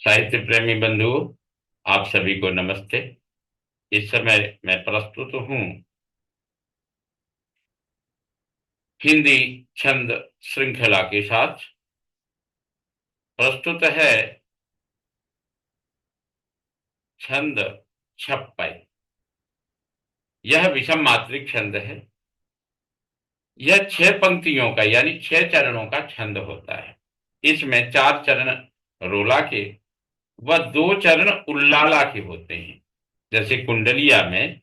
साहित्य प्रेमी बंधुओं, आप सभी को नमस्ते। इस समय मैं प्रस्तुत हूँ हिंदी छंद श्रृंखला के साथ। प्रस्तुत है छंद छप्पै। यह विषम मात्रिक छंद है। यह 6 पंक्तियों का यानी 6 चरणों का छंद होता है। इसमें 4 चरण रोला के व 2 चरण उल्लाला के होते हैं। जैसे कुंडलिया में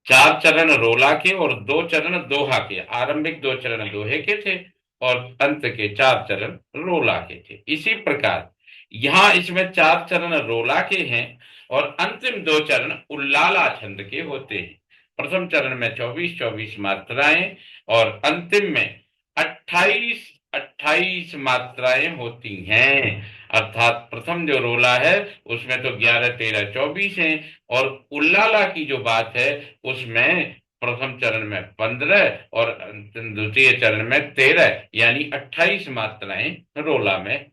4 चरण रोला के और 2 चरण दोहा के, आरंभिक 2 चरण दोहे के थे और अंत के 4 चरण रोला के थे। इसी प्रकार यहाँ इसमें 4 चरण रोला के हैं और अंतिम 2 चरण उल्लाला छंद के होते हैं। प्रथम चरण में 24-24 मात्राएं और अंतिम में 28-28 मात्राएं होती हैं। अर्थात प्रथम जो रोला है उसमें तो 11, 13, 24 हैं और उल्लाला की जो बात है उसमें प्रथम चरण में 15 और द्वितीय चरण में 13 यानी 28 मात्राएं रोला में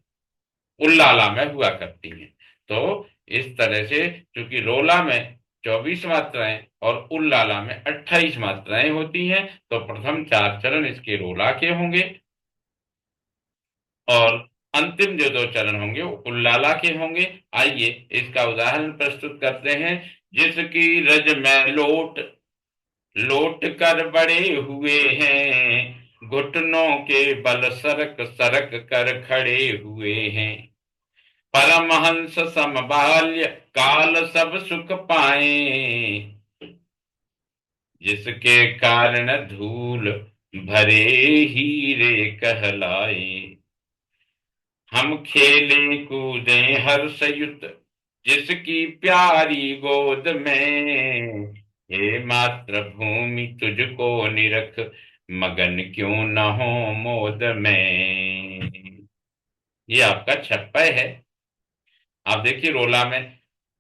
उल्लाला में हुआ करती हैं। तो इस तरह से चूंकि रोला में 24 मात्राएं और उल्लाला में 28 मात्राएं होती हैं तो प्रथम 4 चरण इसके रोला के होंगे और अंतिम जो 2 चरण होंगे वो उल्लाला के होंगे। आइए इसका उदाहरण प्रस्तुत करते हैं। जिसकी रज में लोट लोट कर बड़े हुए हैं, घुटनों के बल सरक सरक कर खड़े हुए हैं। परमहंस समबाल्य काल सब सुख पाए, जिसके कारण धूल भरे हीरे कहलाए। हम खेले कूदे हर्ष युत जिसकी प्यारी गोद में, हे मातृभूमि तुझको निरख मगन क्यों न हो मोद में। ये आपका छप्पय है। आप देखिए रोला में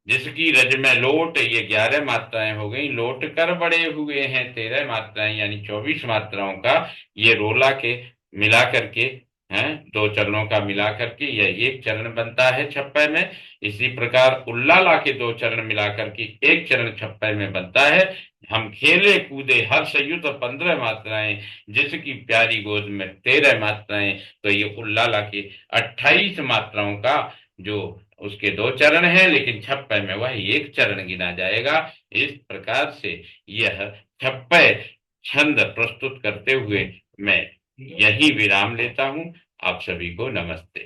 जिसकी रज में लोट, ये 11 मात्राएं हो गई। लोट कर बड़े हुए हैं 13 मात्राएं यानी 24 मात्राओं का ये रोला के मिला करके हैं। 2 चरणों का मिला करके यह 1 चरण बनता है छप्पै में। इसी प्रकार उल्लाला के 2 चरण मिला करके 1 चरण छप्पै में बनता है। हम खेले कूदे हर्ष युत 15 मात्राएं, जिसकी प्यारी गोद में 13 मात्राएं, तो ये उल्लाला के 28 मात्राओं का जो उसके 2 चरण हैं, लेकिन छप्पै में वह 1 चरण गिना जाएगा। इस प्रकार से यह छप्पै छंद प्रस्तुत करते हुए मैं यही विराम लेता हूं। आप सभी को नमस्ते।